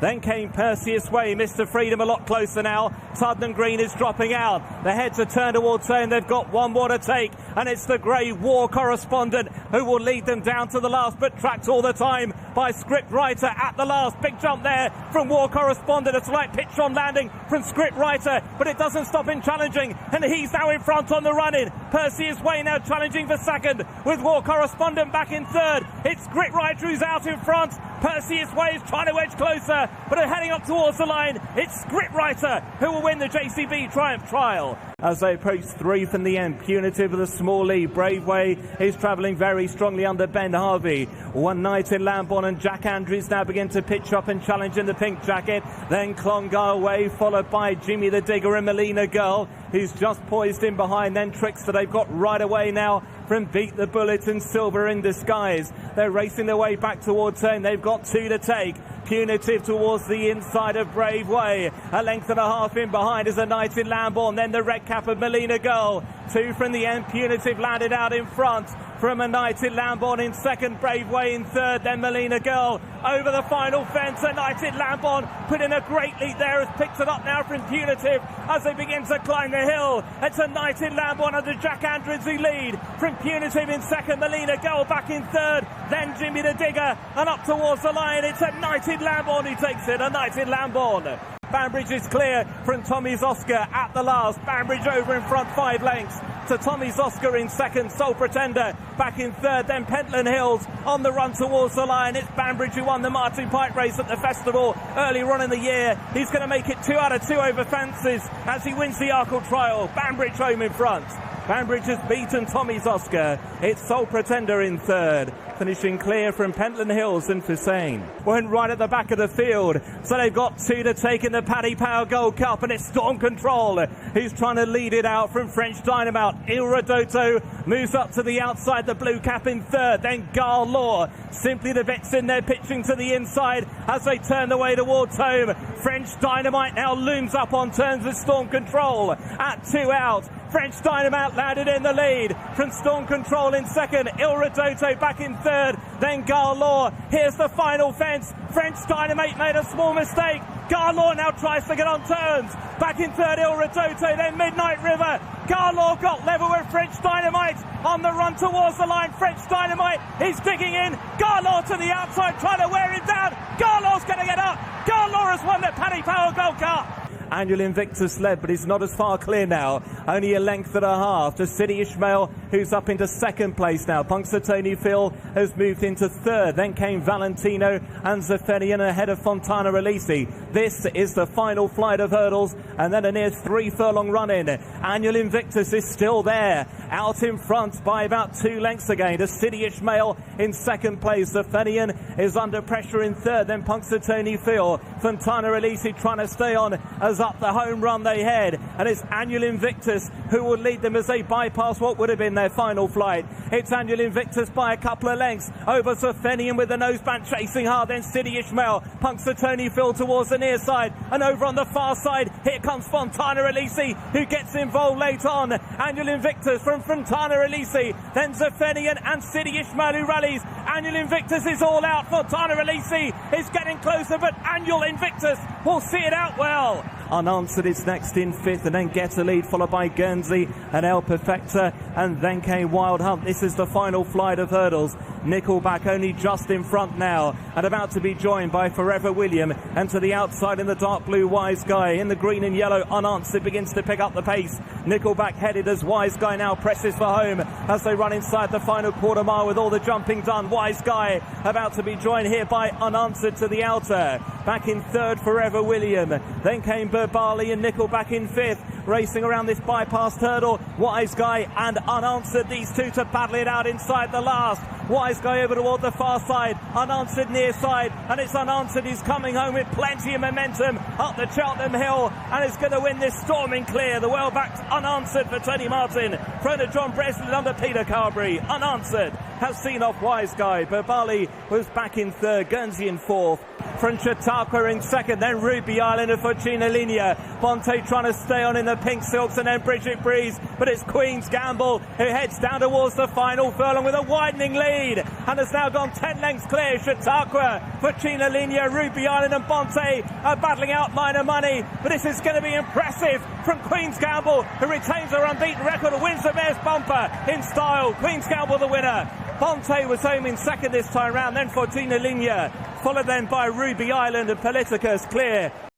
Then came Perseus Way, Mr. Freedom a lot closer now. Tottenham Green is dropping out. The heads are turned towards home. They've got one more to take, and it's the grey War Correspondent who will lead them down to the last, but tracked all the time by Scriptwriter at the last. Big jump there from War Correspondent. A slight pitch on landing from Scriptwriter, but it doesn't stop him challenging, and he's now in front on the run-in. Perseus Way now challenging for second, with War Correspondent back in third. It's Scriptwriter who's out in front. Perseus Way is trying to edge closer, but are heading up towards the line. It's Scriptwriter who will win the JCB Triumph Trial. As they approach 3 from the end, Punitive with a small lead. Brave Way is travelling very strongly under Ben Harvey. Anightinlambourn and Jack Andrews now begin to pitch up and challenge in the pink jacket. Then Clongar Way, followed by Jimmy the Digger and Melina Girl, who's just poised in behind. Then Trickster they've got right away now from Beat the Bullet and Silver in Disguise. They're racing their way back towards home. They've got 2 to take. Punitive towards the inside of Brave Way. A length and a half in behind is Anightinlambourn. Then the red cap of Melina Girl. 2 from the end. Punitive landed out in front from Anightinlambourn in second. Brave Way in third. Then Melina Girl over the final fence. Anightinlambourn put in a great lead there. Has picked it up now from Punitive as they begin to climb the hill. It's Anightinlambourn under Jack Andrews who lead. From Punitive in second. Melina Girl back in third. Then Jimmy the Digger, and up towards the line it's Anightinlambourn who takes it. Anightinlambourn. Banbridge is clear from Tommy's Oscar at the last. Banbridge over in front 5 lengths to Tommy's Oscar in second. Sole Pretender back in third. Then Pentland Hills on the run towards the line. It's Banbridge who won the Martin Pike race at the festival earlier on in the year. He's going to make it 2 out of 2 over fences as he wins the Arkle Trial. Banbridge home in front. Banbridge has beaten Tommy's Oscar. It's Sole Pretender in third, finishing clear from Pentland Hills and Hussein. Went right at the back of the field, so they've got 2 to take in the Paddy Power Gold Cup, and it's Storm Control who's trying to lead it out from French Dynamite. Il Rodotto moves up to the outside, the blue cap in third. Then Gar Law, Simply the Vets in there pitching to the inside as they turn the way towards home. French Dynamite now looms up on turns with Storm Control at 2 out. French Dynamite landed in the lead from Storm Control in second. Il Rodotto back in third. Then Gar Law. Here's the final fence. French Dynamite made a small mistake. Gar Law now tries to get on turns. Back in third, Il Rodotto. Then Midnight River. Gar Law got level with French Dynamite on the run towards the line. French Dynamite is digging in. Gar Law to the outside, trying to wear him down. Gar Law's going to get up. Gar Law has won the Paddy Power Gold Cup. Annual Invictus led, but he's not as far clear now. Only a length and a half to City Ishmael, who's up into second place now. Punxsutawney Phil has moved into third. Then came Valentino and Zafenian ahead of Fontana Release. This is the final flight of hurdles, and then a near 3 furlong run in. Annual Invictus is still there, out in front by about 2 lengths again to City Ishmael in second place. Zafenian is under pressure in third. Then Punxsutawney Phil. Fontana Release trying to stay on as up the home run they head, and it's Annual Invictus who will lead them as they bypass what would have been their final flight. It's Annual Invictus by a couple of lengths over Zafenian with the noseband chasing hard. Then City Ishmael, Punxsutawney Phil towards the near side, and over on the far side here comes Fontana Release who gets involved late on. Annual Invictus from Fontana Release, then Zafenian and City Ishmael who rallies. Annual Invictus is all out. Fontana Release is getting closer, but Annual Invictus will see it out well. Unanswered is next in fifth, and then Get a Lead, followed by Guernsey and El Perfecta, and then came Wild Hunt. This is the final flight of hurdles. Nickelback only just in front now, and about to be joined by Forever William, and to the outside in the dark blue Wise Guy. In the green and yellow, Unanswered begins to pick up the pace. Nickelback headed as Wise Guy now presses for home as they run inside the final quarter mile with all the jumping done. Wise Guy about to be joined here by Unanswered to the outer. Back in third, Forever William. Then came Burbali and Nickelback in fifth. Racing around this bypass hurdle, Wise Guy and Unanswered, these two to battle it out inside the last. Wise Guy over toward the far side, Unanswered near side, and it's Unanswered who's coming home with plenty of momentum up the Cheltenham Hill, and is going to win this storming clear. The well-backed Unanswered for Tony Martin, thrown to John Breslin under Peter Carberry. Unanswered has seen off Wise Guy. Burbali was back in third, Guernsey in fourth. from Chautauqua in second, then Ruby Island and Fortuna Linea. Bonte trying to stay on in the pink silks, and then Bridget Breeze, but it's Queen's Gamble who heads down towards the final furlong with a widening lead and has now gone 10 lengths clear. Chautauqua, Fortuna Linea, Ruby Island and Bonte are battling out Minor Money, but this is going to be impressive from Queen's Gamble, who retains her unbeaten record and wins the Mayor's Bumper in style. Queen's Gamble the winner. Bonte was home in second this time round, then Fortuna Linea, followed then by Ruby Island and Politicus clear